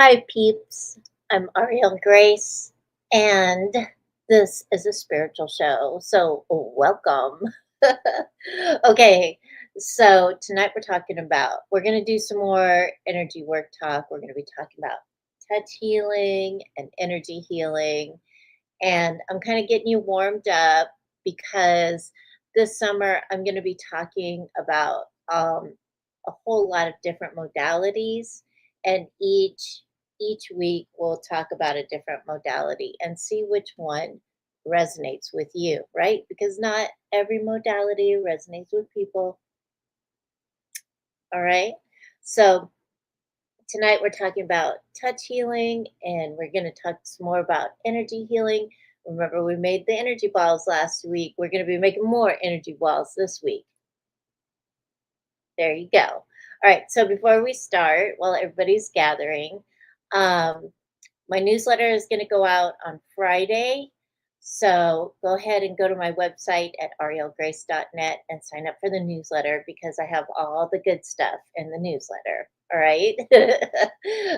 Hi, peeps. I'm Auriel Grace, and this is a spiritual show. So, welcome. Okay, so tonight we're going to do some more energy work talk. We're going to be talking about touch healing and energy healing. And I'm kind of getting you warmed up because this summer I'm going to be talking about a whole lot of different modalities, and each week we'll talk about a different modality and see which one resonates with you, right? Because not every modality resonates with people. All right. So tonight we're talking about touch healing, and we're going to talk some more about energy healing. Remember, we made the energy balls last week. We're going to be making more energy balls this week. There you go. All right. So before we start, while everybody's gathering, um, my newsletter is going to go out on Friday. So go ahead and go to my website at aurielgrace.net and sign up for the newsletter because I have all the good stuff in the newsletter. All right.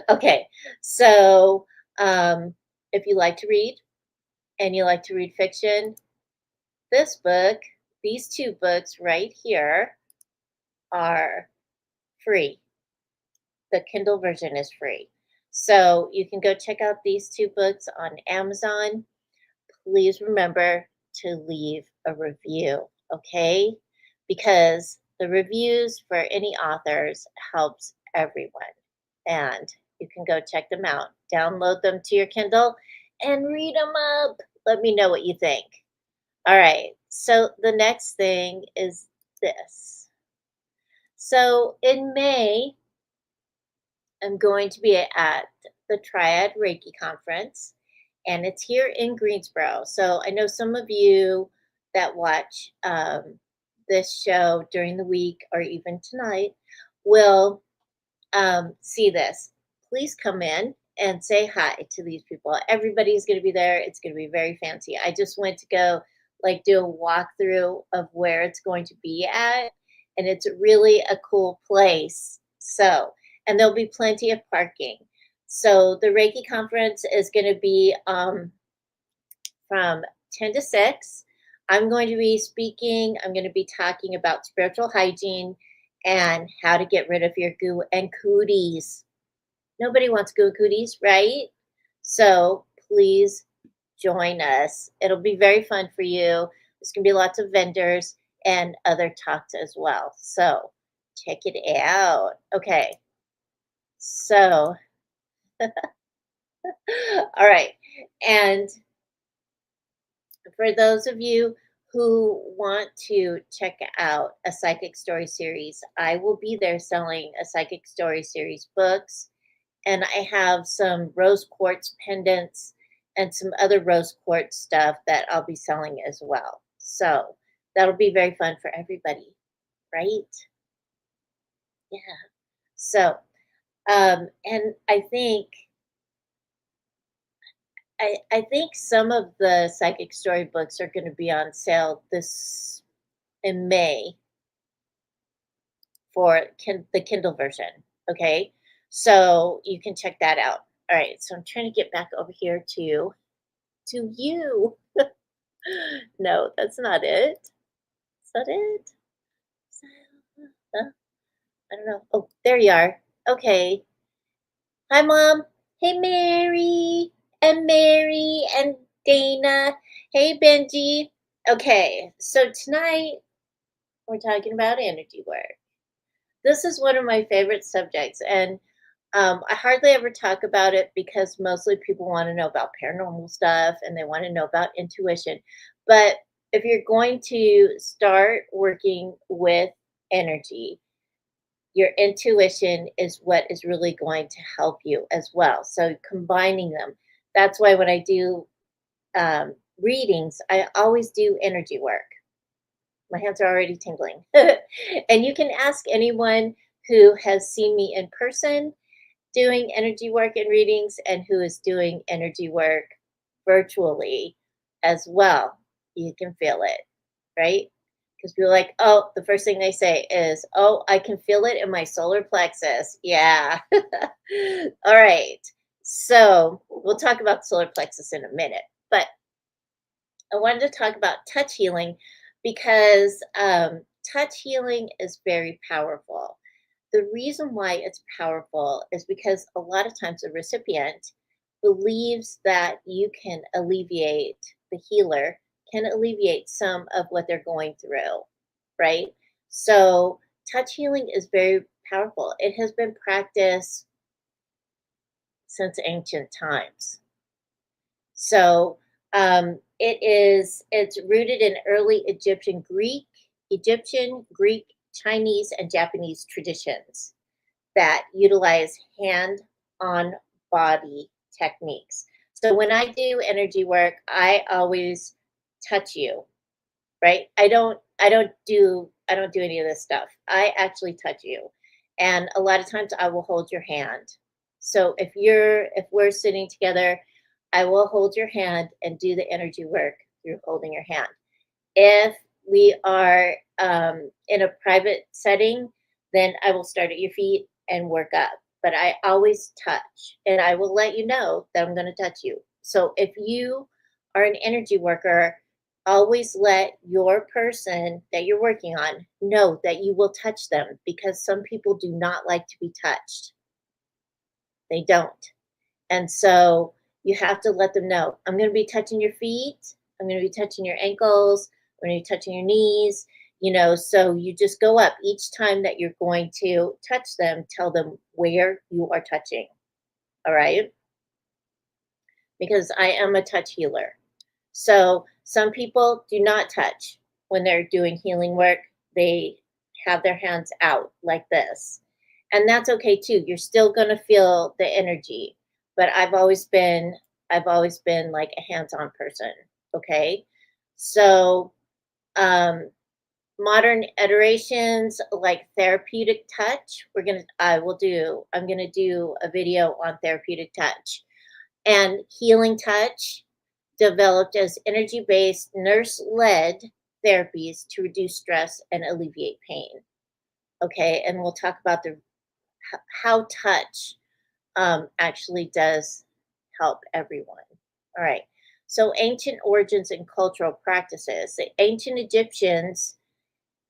Okay. So if you like to read and you like to read fiction, this book, these two books right here are free. The Kindle version is free. So you can go check out these two books on Amazon. Please remember to leave a review, okay? Because the reviews for any authors helps everyone. And you can go check them out. Download them to your Kindle and read them up. Let me know what you think. All right. So the next thing is this. So in May, I'm going to be at the Triad Reiki Conference, and it's here in Greensboro. So I know some of you that watch this show during the week or even tonight will see this. Please come in and say hi to these people. Everybody's going to be there. It's going to be very fancy. I just went to go do a walkthrough of where it's going to be at, and it's really a cool place. So, and there'll be plenty of parking. So the Reiki conference is going to be from 10 to 6. I'm going to be speaking. I'm going to be talking about spiritual hygiene and how to get rid of your goo and cooties. Nobody wants goo and cooties, right? So please join us. It'll be very fun for you. There's going to be lots of vendors and other talks as well. So check it out. Okay. So, all right. And for those of you who want to check out a psychic story series, I will be there selling a psychic story series books. And I have some rose quartz pendants and some other rose quartz stuff that I'll be selling as well. So that'll be very fun for everybody, right? Yeah. So, and I think some of the psychic story books are going to be on sale this in May for the Kindle version. Okay, so you can check that out. All right, so I'm trying to get back over here to you. No, that's not it. Is that it? I don't know. Oh, there you are. Okay. Hi, Mom. Hey, Mary and Dana. Hey, Benji. Okay, so tonight we're talking about energy work. This is one of my favorite subjects, and I hardly ever talk about it because mostly people want to know about paranormal stuff and they want to know about intuition. But if you're going to start working with energy, your intuition is what is really going to help you as well. So combining them. That's why when I do readings, I always do energy work. My hands are already tingling. And you can ask anyone who has seen me in person doing energy work and readings and who is doing energy work virtually as well. You can feel it, right? Because we're like, oh, the first thing they say is, oh, I can feel it in my solar plexus. Yeah. All right. So we'll talk about solar plexus in a minute, but I wanted to talk about touch healing because touch healing is very powerful. The reason why it's powerful is because a lot of times the recipient believes that you can alleviate, the healer can alleviate some of what they're going through, right? So, touch healing is very powerful. It has been practiced since ancient times. So, it's rooted in early Egyptian, Greek, Chinese, and Japanese traditions that utilize hand on body techniques. So when I do energy work, I always touch you, right? I don't do any of this stuff. I actually touch you. And a lot of times I will hold your hand. So if we're sitting together, I will hold your hand and do the energy work through holding your hand. If we are in a private setting, then I will start at your feet and work up. But I always touch, and I will let you know that I'm going to touch you. So if you are an energy worker, always let your person that you're working on know that you will touch them, because some people do not like to be touched. They don't. And so you have to let them know, I'm going to be touching your feet. I'm going to be touching your ankles. I'm going to be touching your knees. So you just go up each time that you're going to touch them, tell them where you are touching. All right. Because I am a touch healer. So some people do not touch when they're doing healing work. They have their hands out like this. And that's okay too. You're still going to feel the energy. But I've always been like a hands-on person, okay? So, modern iterations like therapeutic touch, I'm going to do a video on therapeutic touch. And healing touch, developed as energy based, nurse led therapies to reduce stress and alleviate pain. Okay, and we'll talk about how touch actually does help everyone. All right, so ancient origins and cultural practices. The ancient Egyptians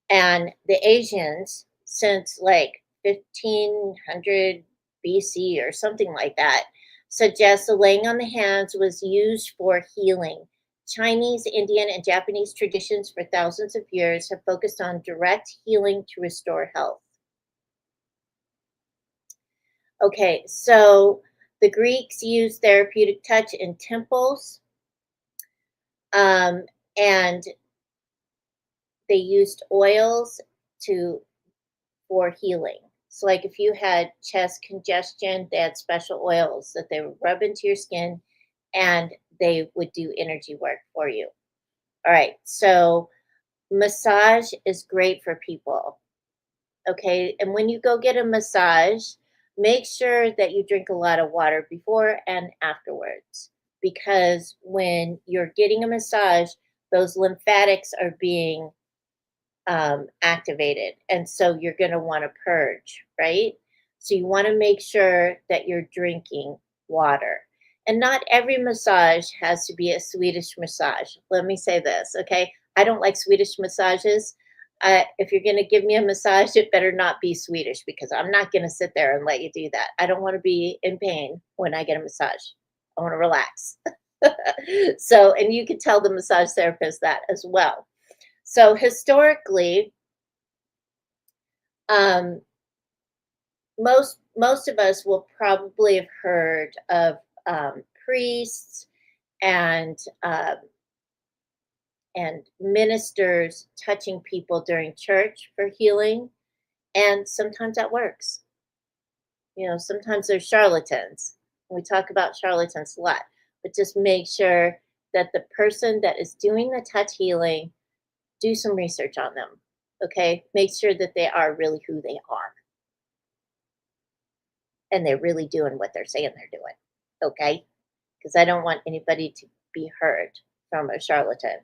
and the Asians, since like 1500 BC or something like that, suggests the laying on the hands was used for healing. Chinese, Indian, and Japanese traditions for thousands of years have focused on direct healing to restore health. Okay, so the Greeks used therapeutic touch in temples, and they used oils for healing. So, like if you had chest congestion, they had special oils that they would rub into your skin, and they would do energy work for you. All right, so massage is great for people. Okay, and when you go get a massage, make sure that you drink a lot of water before and afterwards, because when you're getting a massage, those lymphatics are being activated. And so you're going to want to purge, right? So you want to make sure that you're drinking water. And not every massage has to be a Swedish massage. Let me say this, okay? I don't like Swedish massages. If you're going to give me a massage, it better not be Swedish, because I'm not going to sit there and let you do that. I don't want to be in pain when I get a massage. I want to relax. So, and you could tell the massage therapist that as well. So historically, um, most of us will probably have heard of priests and um, and ministers touching people during church for healing, and sometimes that works. Sometimes there's charlatans. We talk about charlatans a lot, but just make sure that the person that is doing the touch healing, do some research on them. Okay, make sure that they are really who they are, and they're really doing what they're saying they're doing. Okay, because I don't want anybody to be hurt from a charlatan.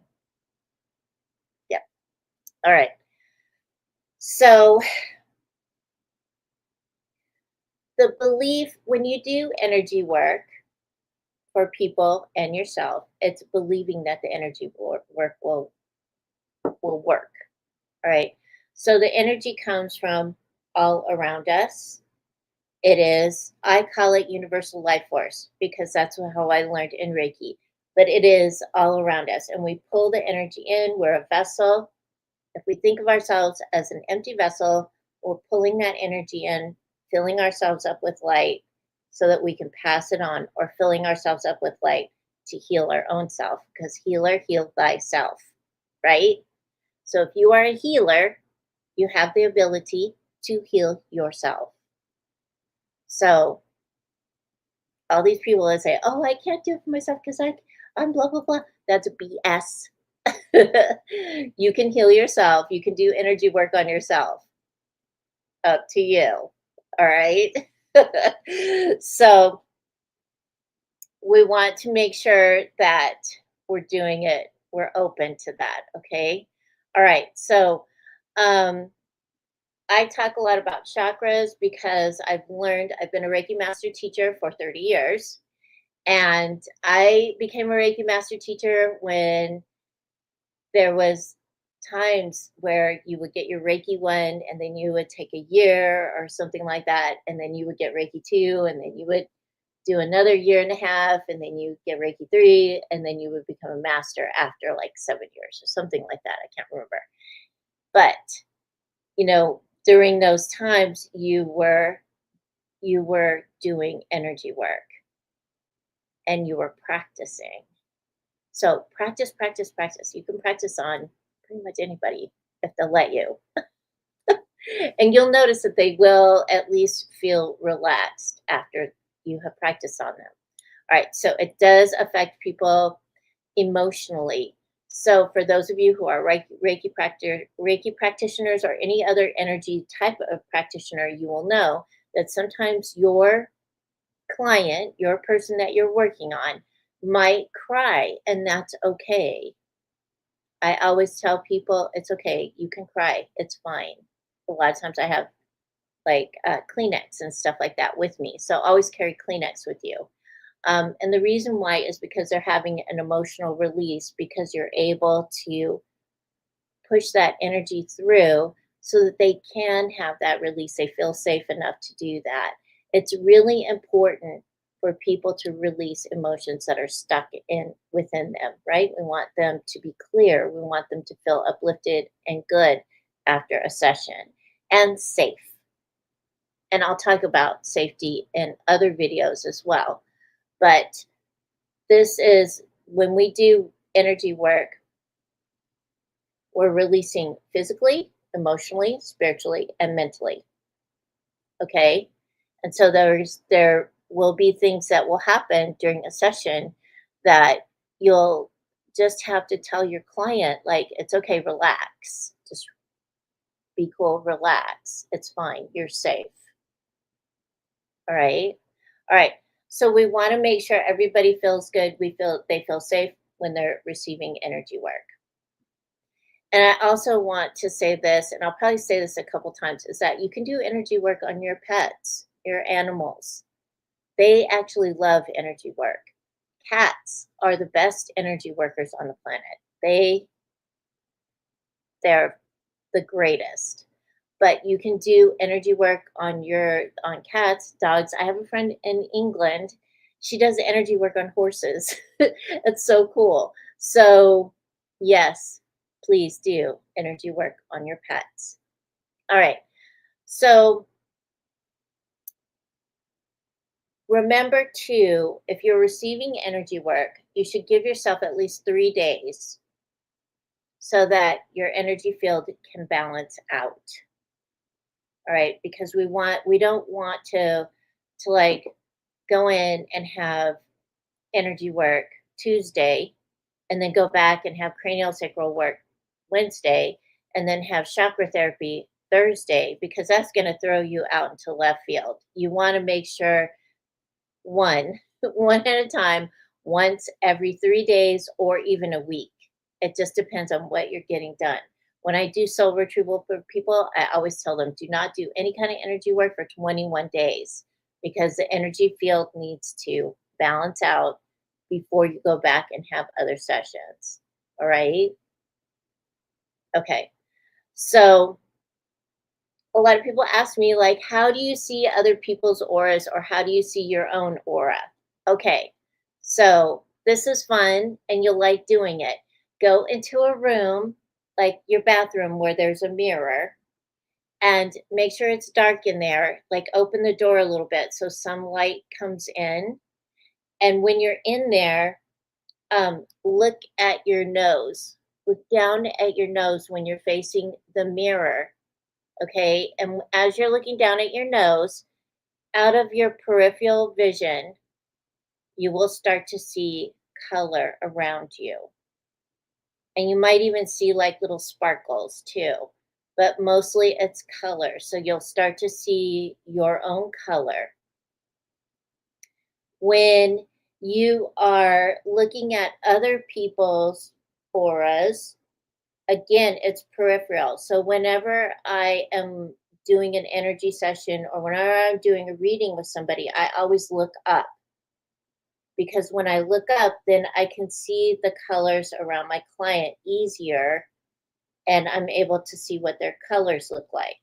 Yeah. All right. So The belief when you do energy work for people and yourself, it's believing that the energy work will work. All right. So the energy comes from all around us. It is, I call it universal life force because that's how I learned in Reiki. But it is all around us, and we pull the energy in. We're a vessel. If we think of ourselves as an empty vessel, we're pulling that energy in, filling ourselves up with light so that we can pass it on, or filling ourselves up with light to heal our own self, because healer, heal thyself, right? So if you are a healer, you have the ability to heal yourself. So all these people that say, "Oh, I can't do it for myself because I'm blah blah blah." That's BS. You can heal yourself. You can do energy work on yourself. Up to you. All right. So we want to make sure that we're doing it. We're open to that. Okay. All right. So um, I talk a lot about chakras because I've been a Reiki master teacher for 30 years. And I became a Reiki master teacher when there was times where you would get your Reiki 1 and then you would take a year or something like that, and then you would get Reiki 2 and then you would do another year and a half and then you get Reiki 3 and then you would become a master after like 7 years or something like that. I can't remember. But, during those times you were doing energy work and you were practicing. So practice, practice, practice. You can practice on pretty much anybody if they'll let you. And you'll notice that they will at least feel relaxed after you have practiced on them. All right, so it does affect people emotionally. So for those of you who are Reiki practitioners or any other energy type of practitioner, you will know that sometimes your client, your person that you're working on, might cry, and that's okay. I always tell people it's okay. You can cry. It's fine. A lot of times I have like Kleenex and stuff like that with me. So always carry Kleenex with you. And the reason why is because they're having an emotional release, because you're able to push that energy through so that they can have that release. They feel safe enough to do that. It's really important for people to release emotions that are stuck in within them, right? We want them to be clear. We want them to feel uplifted and good after a session and safe. And I'll talk about safety in other videos as well. But this is when we do energy work, we're releasing physically, emotionally, spiritually, and mentally. Okay. And so there will be things that will happen during a session that you'll just have to tell your client, like, it's okay, relax. Just be cool, relax. It's fine. You're safe. All right. All right. So we want to make sure everybody feels good. They feel safe when they're receiving energy work. And I also want to say this, and I'll probably say this a couple times, is that you can do energy work on your pets, your animals. They actually love energy work. Cats are the best energy workers on the planet. They're the greatest. But you can do energy work on cats, dogs. I have a friend in England. She does energy work on horses. It's so cool. So, yes, please do energy work on your pets. All right. So, remember too, if you're receiving energy work, you should give yourself at least 3 days so that your energy field can balance out. All right, because we don't want to like go in and have energy work Tuesday and then go back and have cranial sacral work Wednesday and then have chakra therapy Thursday, because that's going to throw you out into left field. You want to make sure one one at a time, once every 3 days or even a week. It just depends on what you're getting done. When I do soul retrieval for people, I always tell them, do not do any kind of energy work for 21 days. because the energy field needs to balance out before you go back and have other sessions. All right. Okay. So a lot of people ask me, like, how do you see other people's auras or how do you see your own aura? Okay. So this is fun and you'll like doing it. Go into a room, like your bathroom, where there's a mirror, and make sure it's dark in there. Like, open the door a little bit so some light comes in. And when you're in there, look at your nose. Look down at your nose when you're facing the mirror. Okay. And as you're looking down at your nose, out of your peripheral vision, you will start to see color around you. And you might even see like little sparkles too, but mostly it's color. So you'll start to see your own color. When you are looking at other people's auras, again, it's peripheral. So whenever I am doing an energy session or whenever I'm doing a reading with somebody, I always look up, because when I look up, then I can see the colors around my client easier and I'm able to see what their colors look like.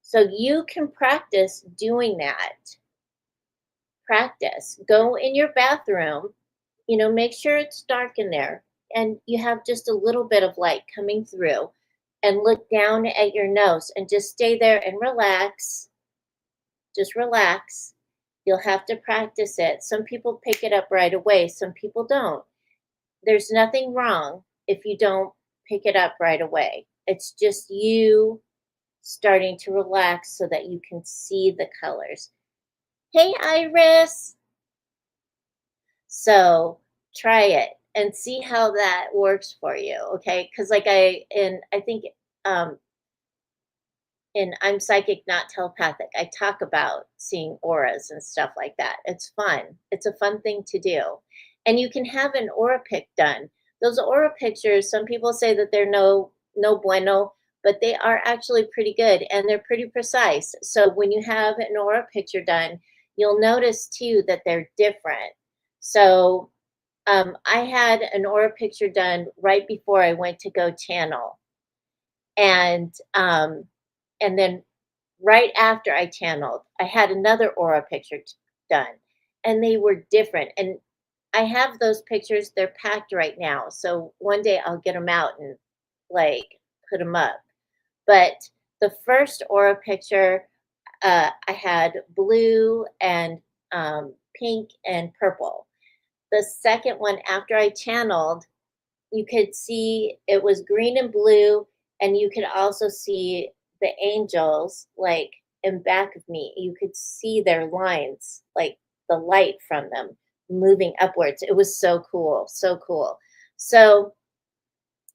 So you can practice doing that. Practice. Go in your bathroom, make sure it's dark in there and you have just a little bit of light coming through, and look down at your nose and just stay there and relax. Just relax. You'll have to practice it. Some people pick it up right away, some people don't. There's nothing wrong if you don't pick it up right away. It's just you starting to relax so that you can see the colors. Hey, Iris. So try it and see how that works for you. Okay. Cause like I think, um, and I'm psychic, not telepathic. I talk about seeing auras and stuff like that. It's fun. It's a fun thing to do. And you can have an aura pick done. Those aura pictures, some people say that they're no bueno, but they are actually pretty good and they're pretty precise. So when you have an aura picture done, you'll notice too that they're different. So I had an aura picture done right before I went to go channel, and then right after I channeled, I had another aura picture done, and they were different. And I have those pictures; they're packed right now. So one day I'll get them out and like put them up. But the first aura picture, I had blue and pink and purple. The second one, after I channeled, you could see it was green and blue, and you could also see the angels like in back of me. You could see their lines, like the light from them moving upwards. It was so cool, so cool. So,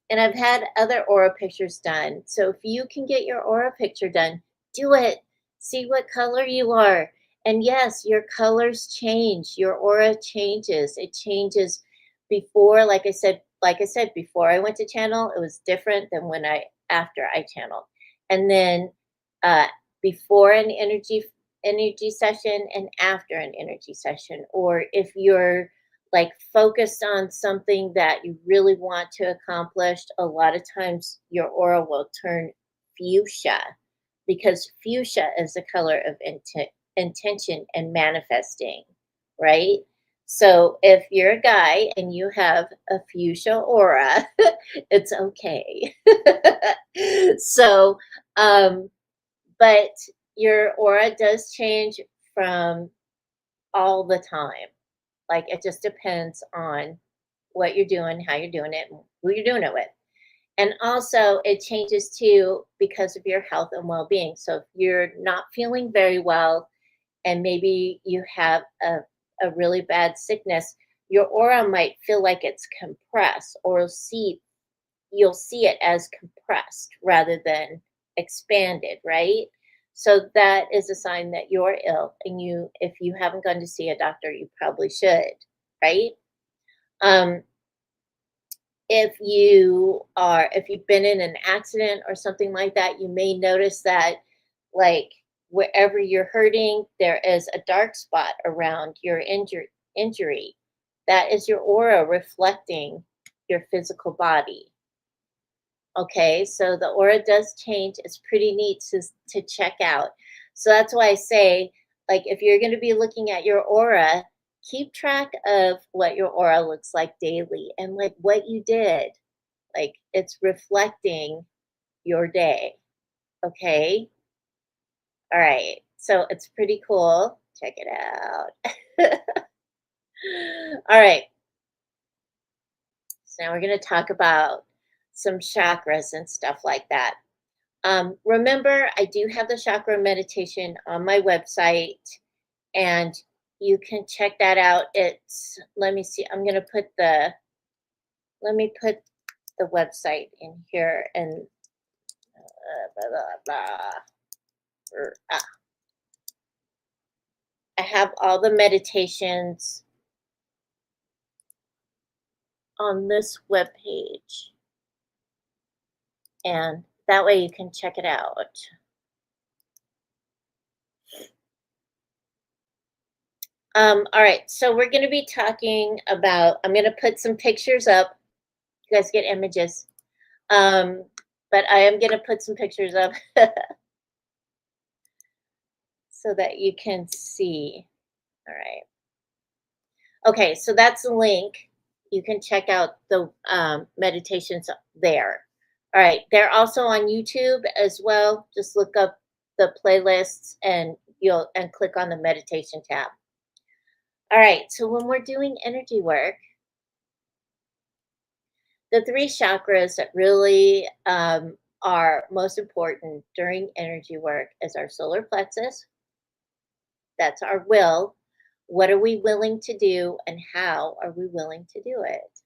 and I've had other aura pictures done. So if you can get your aura picture done, do it. See what color you are. And yes, your colors change. Your aura changes. It changes before, like I said, before I went to channel, it was different than when I after I channeled. And then uh before an energy session and after an energy session. Or if you're like focused on something that you really want to accomplish, a lot of times your aura will turn fuchsia, because fuchsia is the color of intention and manifesting, right? So if you're a guy and you have a fuchsia aura, it's okay. So, but your aura does change from all the time. Like, it just depends on what you're doing, how you're doing it, and who you're doing it with. And also, it changes too because of your health and well being. So, if you're not feeling very well and maybe you have a really bad sickness, your aura might feel like it's compressed, or you'll see it as compressed rather than expanded, right? So that is a sign that you're ill, and if you haven't gone to see a doctor, you probably should, right? Um, if you've been in an accident or something like that, you may notice that, like, wherever you're hurting, there is a dark spot around your injury. That is your aura reflecting your physical body. Okay, so the aura does change. It's pretty neat to check out. So that's why I say, like, if you're going to be looking at your aura, keep track of what your aura looks like daily and like what you did. Like, it's reflecting your day. Okay. All right. So it's pretty cool. Check it out. All right. So now we're going to talk about some chakras and stuff like that. Remember, I do have the chakra meditation on my website, and you can check that out. It's, let me see, I'm going to put let me put the website in here and blah, blah, blah. I have all the meditations on this webpage, and that way you can check it out. All right, so we're going to be talking about, I'm going to put some pictures up. You guys get images. But I am going to put some pictures up so that you can see. All right. Okay, so that's the link. You can check out the meditations there. All right, they're also on YouTube as well. Just look up the playlists and click on the meditation tab. All right, so when we're doing energy work, the three chakras that really are most important during energy work is our solar plexus. That's our will. What are we willing to do and how are we willing to do it?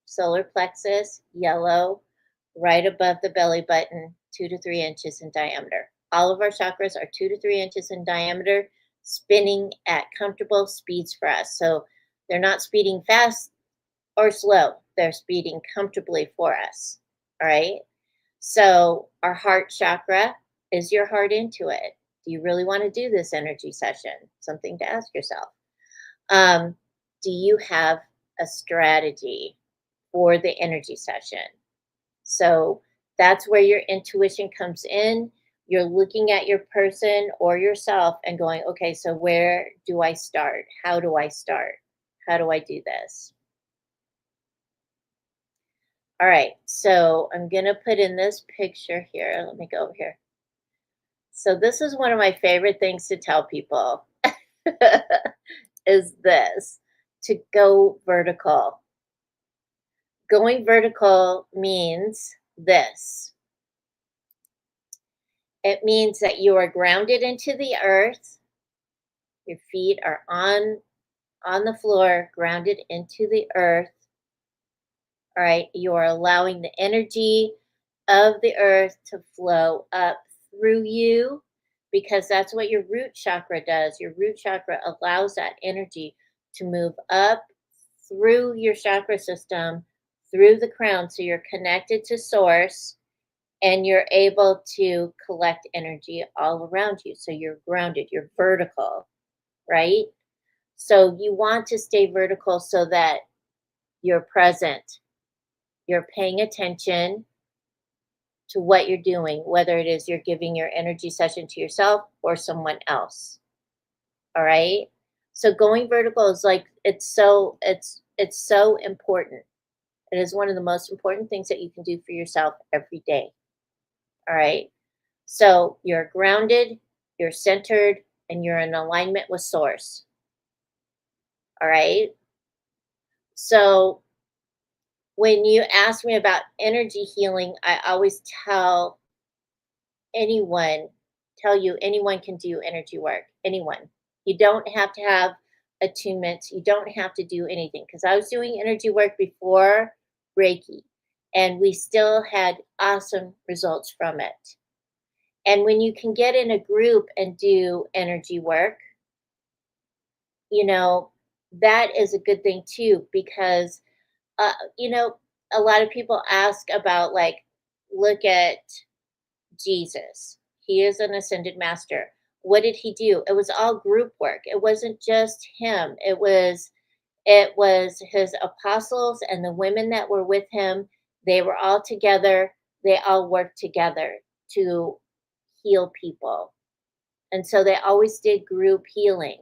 Solar plexus, yellow, right above the belly button, 2 to 3 inches in diameter. All of our chakras are 2 to 3 inches in diameter, spinning at comfortable speeds for us. So they're not speeding fast or slow. They're speeding comfortably for us. All right. So our heart chakra, is your heart into it? Do you really want to do this energy session? Something to ask yourself. Do you have a strategy for the energy session? So that's where your intuition comes in. You're looking at your person or yourself and going, okay, so where do I start? How do I start? How do I do this? All right, so I'm going to put in this picture here. Let me go over here. So this is one of my favorite things to tell people is this, to go vertical. Going vertical means this. It means that you are grounded into the earth. Your feet are on the floor, grounded into the earth. All right, you are allowing the energy of the earth to flow up through you, because that's what your root chakra does. Your root chakra allows that energy to move up through your chakra system, through the crown. So you're connected to source and you're able to collect energy all around you. So you're grounded, you're vertical, right? So you want to stay vertical so that you're present, you're paying attention to what you're doing, whether it is you're giving your energy session to yourself or someone else. All right. So going vertical is like, it's so important. It is one of the most important things that you can do for yourself every day. All right. So you're grounded, you're centered, and you're in alignment with source. All right. So when you ask me about energy healing, I always tell you anyone can do energy work. Anyone. You don't have to have attunements. You don't have to do anything. Because I was doing energy work before Reiki, and we still had awesome results from it. And when you can get in a group and do energy work, that is a good thing too, because, a lot of people ask about, like, look at Jesus. He is an ascended master. what did he do? It was all group work. It wasn't just him. It was his apostles and the women that were with him. They were all together. They all worked together to heal people. And so they always did group healing.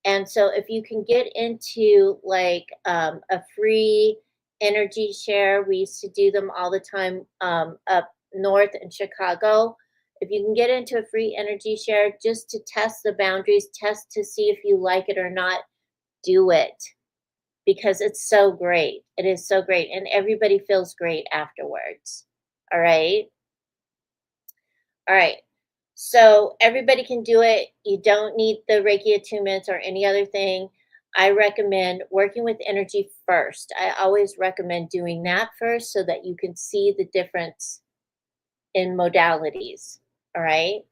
And so if you can get into like a free energy share, we used to do them all the time up north in Chicago. If you can get into a free energy share just to test the boundaries, test to see if you like it or not, do it because it's so great. It is so great. And everybody feels great afterwards. All right. All right. So everybody can do it. You don't need the Reiki attunements or any other thing. I recommend working with energy first. I always recommend doing that first so that you can see the difference in modalities. All right.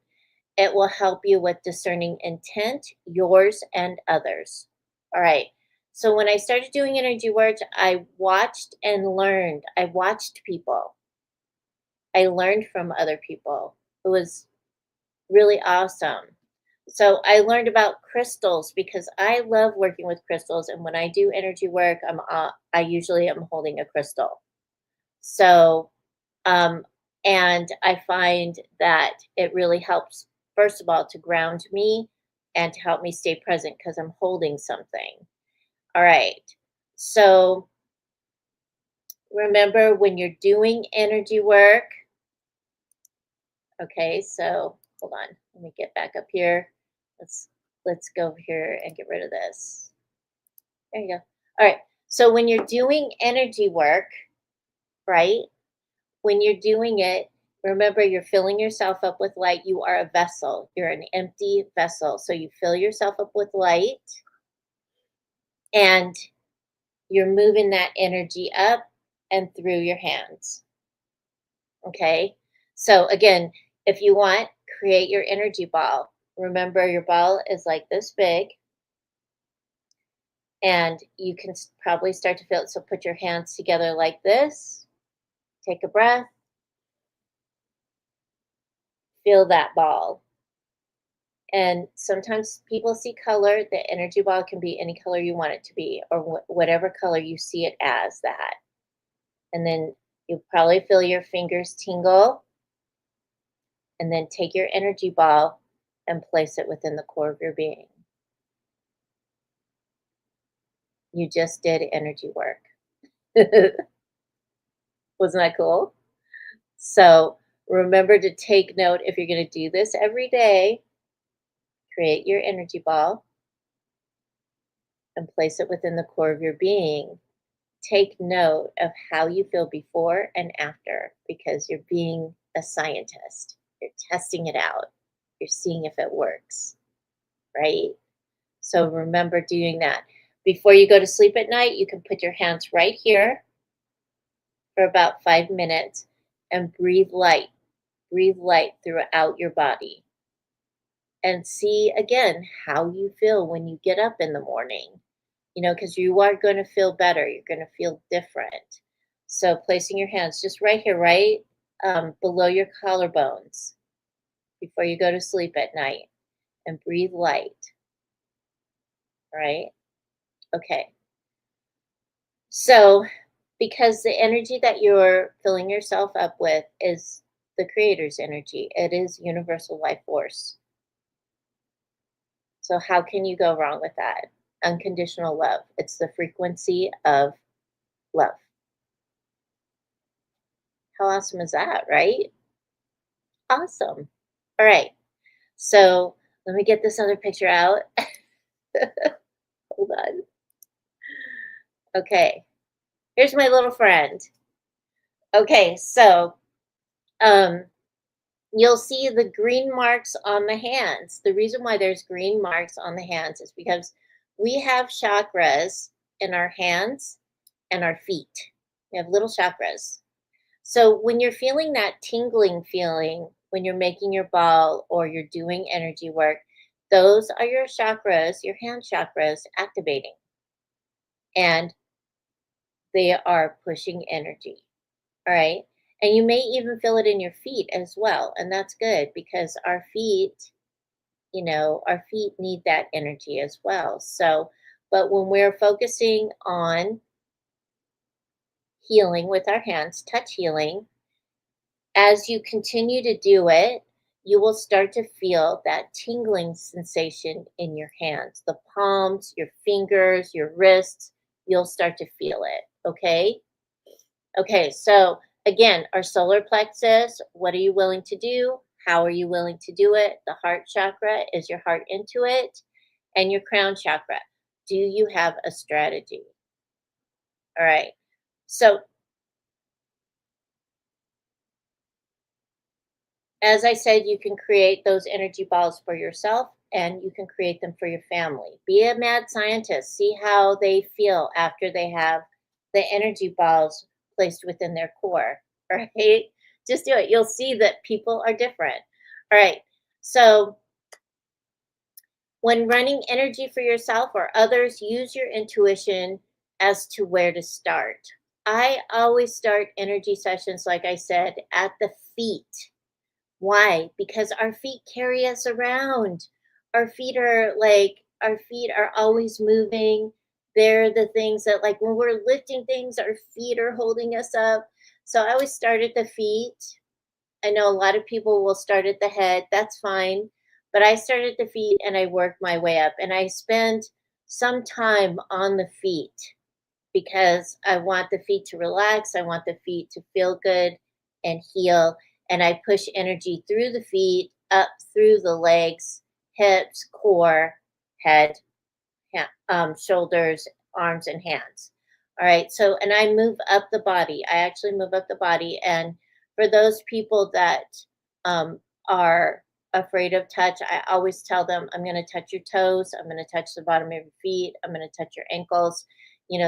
It will help you with discerning intent, yours and others. All right. So when I started doing energy work, I watched and learned. I watched people. I learned from other people. It was really awesome. So I learned about crystals because I love working with crystals, and when I do energy work, I usually am holding a crystal. So, um, and I find that it really helps, first of all, to ground me and to help me stay present because I'm holding something. All right. So remember when you're doing energy work. Okay, so hold on. Let me get back up here. Let's let's go over here and get rid of this. There you go. All right. So when you're doing energy work, right? When you're doing it, remember you're filling yourself up with light. You are a vessel. You're an empty vessel. So you fill yourself up with light and you're moving that energy up and through your hands. Okay? So again, if you want, create your energy ball. Remember, your ball is like this big, and you can probably start to feel it. So put your hands together like this. Take a breath. Feel that ball. And sometimes people see color. The energy ball can be any color you want it to be, or whatever color you see it as that. And then you'll probably feel your fingers tingle. And then take your energy ball and place it within the core of your being. You just did energy work. Wasn't that cool? So remember to take note if you're going to do this every day, create your energy ball and place it within the core of your being. Take note of how you feel before and after because you're being a scientist. You're testing it out. You're seeing if it works, right? So remember doing that. Before you go to sleep at night, you can put your hands right here for about 5 minutes and breathe light. Breathe light throughout your body. And see again how you feel when you get up in the morning. Because you are going to feel better. You're going to feel different. So placing your hands just right here, right below your collarbones before you go to sleep at night and breathe light. Right? Okay. So, because the energy that you're filling yourself up with is the creator's energy, it is universal life force. So, how can you go wrong with that? Unconditional love. It's the frequency of love. How awesome is that, right? Awesome. All right. So, let me get this other picture out. Hold on. Okay. Here's my little friend. Okay, so um you'll see the green marks on the hands. The reason why there's green marks on the hands is because we have chakras in our hands and our feet. We have little chakras. So when you're feeling that tingling feeling, when you're making your ball or you're doing energy work, those are your chakras, your hand chakras activating. And they are pushing energy. All right. And you may even feel it in your feet as well. And that's good because our feet our feet need that energy as well. So, but when we're focusing on healing with our hands, touch healing, as you continue to do it, you will start to feel that tingling sensation in your hands, the palms, your fingers, your wrists. You'll start to feel it. Okay. Okay. So, again, our solar plexus, what are you willing to do? How are you willing to do it? The heart chakra, is your heart into it? And your crown chakra, do you have a strategy? All right. So, as I said, you can create those energy balls for yourself and you can create them for your family. Be a mad scientist. See how they feel after they have the energy balls placed within their core, right? Just do it. You'll see that people are different. All right. So, when running energy for yourself or others, use your intuition as to where to start. I always start energy sessions, like I said, at the feet. Why? Because our feet carry us around. Our feet are always moving. They're the things that, like, when we're lifting things, our feet are holding us up. So I always start at the feet. I know a lot of people will start at the head. That's fine. But I start at the feet and I work my way up. And I spend some time on the feet because I want the feet to relax. I want the feet to feel good and heal. And I push energy through the feet, up through the legs, hips, core, head, shoulders, arms, and hands. All right. So, and I move up the body. I actually move up the body. And for those people that um, are afraid of touch, I always tell them, I'm going to touch your toes. I'm going to touch the bottom of your feet. I'm going to touch your ankles.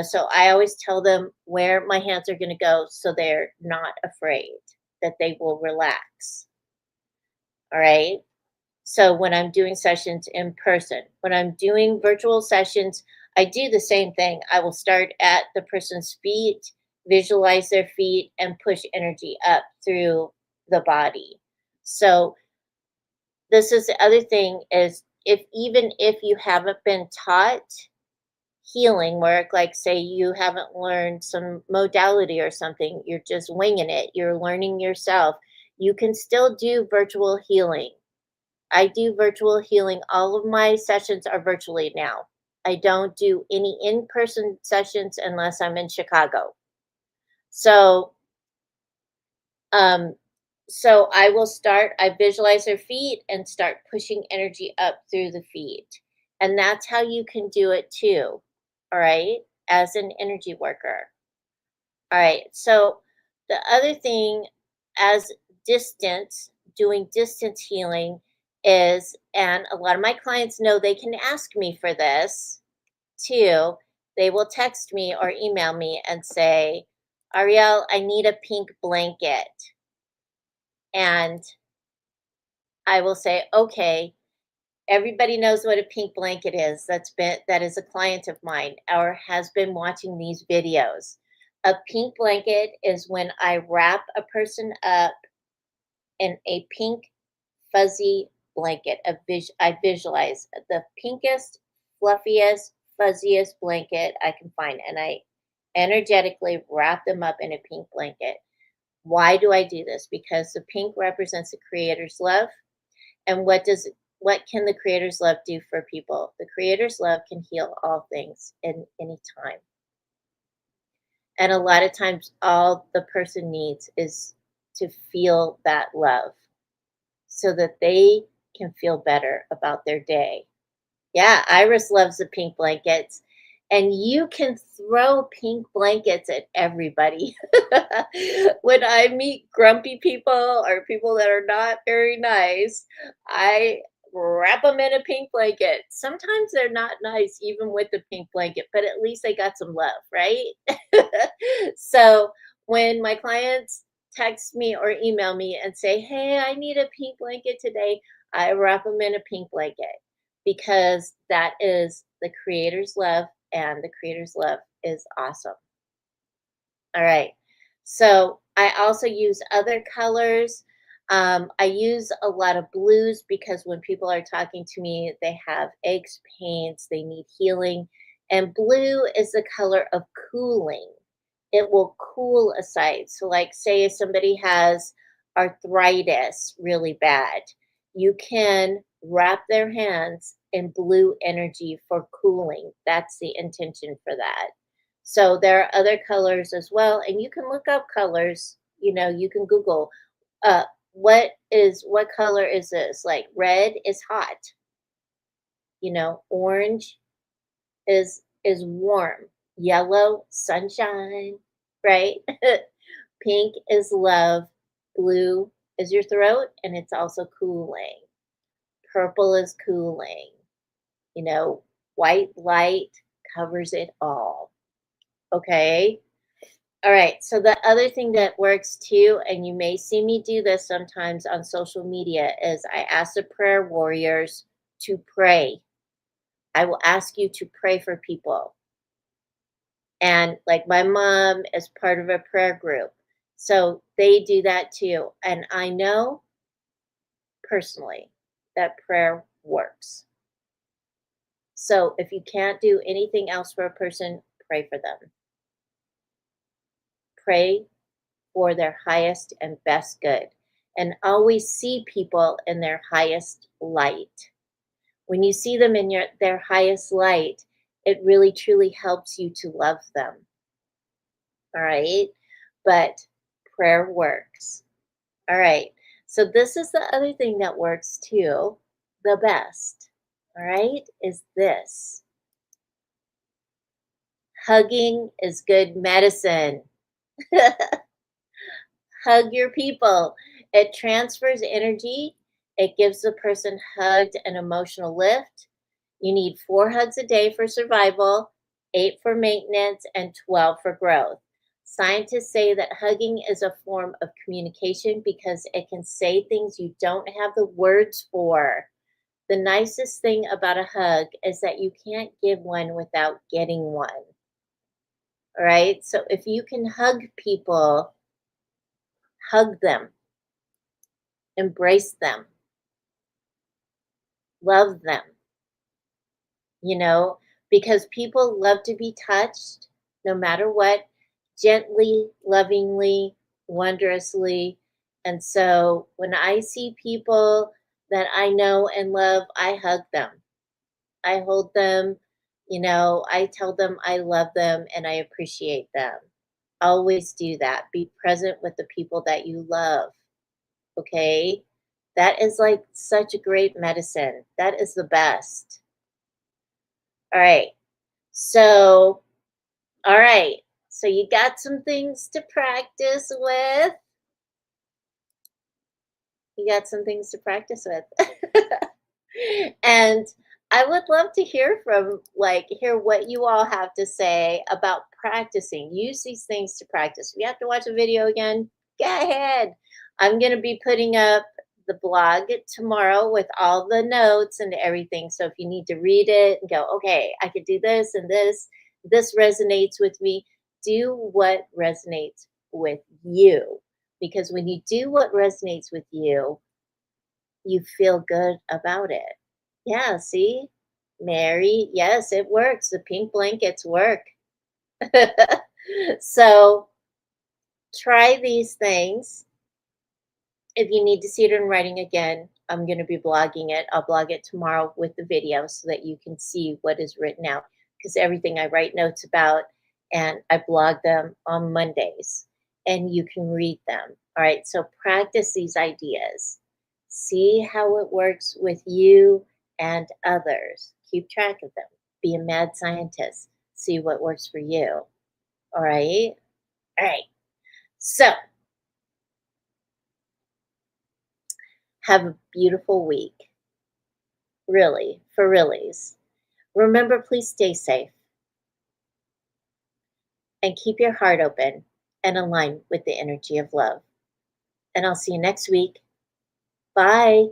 So I always tell them where my hands are going to go so they're not afraid, that they will relax. All right. So when I'm doing sessions in person, when I'm doing virtual sessions, I do the same thing. I will start at the person's feet, visualize their feet, and push energy up through the body. So this is the other thing is, even if you haven't been taught healing work, like say you haven't learned some modality or something, you're just winging it, you're learning yourself, you can still do virtual healing. I do virtual healing. All of my sessions are virtually now. I don't do any in-person sessions unless I'm in Chicago. So, um, so I visualize their feet and start pushing energy up through the feet. And that's how you can do it too. All right. As an energy worker. All right. So the other thing, as doing distance healing is, and a lot of my clients know they can ask me for this too. They will text me or email me and say, Ariel, I need a pink blanket. And I will say, okay, everybody knows what a pink blanket is. That is a client of mine or has been watching these videos. A pink blanket is when I wrap a person up in a pink fuzzy blanket. I visualize the pinkest, fluffiest, fuzziest blanket I can find, and I energetically wrap them up in a pink blanket. Why do I do this? Because the pink represents the creator's love. And what can the creator's love do for people? The creator's love can heal all things in any time. And a lot of times all the person needs is to feel that love so that they can feel better about their day. Yeah, Iris loves the pink blankets. And you can throw pink blankets at everybody. When I meet grumpy people or people that are not very nice, I wrap them in a pink blanket. Sometimes they're not nice, even with the pink blanket, but at least they got some love, right? So when my clients text me or email me and say, hey, I need a pink blanket today, I wrap them in a pink blanket because that is the creator's love, and the creator's love is awesome. All right. So I also use other colors. I use a lot of blues because when people are talking to me, they have aches, pains, they need healing. And blue is the color of cooling. It will cool a site. So, like, say if somebody has arthritis really bad, you can wrap their hands in blue energy for cooling. That's the intention for that. So, there are other colors as well. And you can look up colors, you can Google uh what color is this? Like red is hot, orange is warm, yellow sunshine, right? Pink is love, blue is your throat and it's also cooling. Purple is cooling, you know, white light covers it all. Okay? All right. So the other thing that works too, and you may see me do this sometimes on social media, is I ask the prayer warriors to pray. I will ask you to pray for people. And like my mom is part of a prayer group. So they do that too. And I know personally that prayer works. So if you can't do anything else for a person, pray for them. Pray for their highest and best good. And always see people in their highest light. When you see them in their highest light, it really truly helps you to love them. All right. But prayer works. All right. So, this is the other thing that works too, the best. All right. Is this hugging is good medicine. Hug your people. It transfers energy. It gives the person hugged an emotional lift. You need 4 hugs a day for survival, 8 for maintenance, and 12 for growth. Scientists say that hugging is a form of communication because it can say things you don't have the words for. The nicest thing about a hug is that you can't give one without getting one. All right. So if you can hug people, hug them, embrace them, love them, you know, because people love to be touched no matter what, gently, lovingly, wondrously. And so when I see people that I know and love, I hug them. I hold them, I tell them I love them and I appreciate them. Always do that. Be present with the people that you love. Okay? That is like such a great medicine. That is the best. All right. So, all right. So you got some things to practice with. You got some things to practice with. And I would love to hear what you all have to say about practicing. Use these things to practice. If you have to watch a video again, go ahead. I'm going to be putting up the blog tomorrow with all the notes and everything. So if you need to read it and go, okay, I could do this and this resonates with me, do what resonates with you. Because when you do what resonates with you feel good about it. Yeah, see? Mary, yes, it works. The pink blankets work. So try these things. If you need to see it in writing again, I'm going to be blogging it. I'll blog it tomorrow with the video so that you can see what is written out. Because everything I write notes about and I blog them on Mondays and you can read them. All right, so practice these ideas. See how it works with you and others. Keep track of them. Be a mad scientist. See what works for you. All right. All right. So have a beautiful week. Really, for realies. Remember, please stay safe and keep your heart open and align with the energy of love. And I'll see you next week. Bye.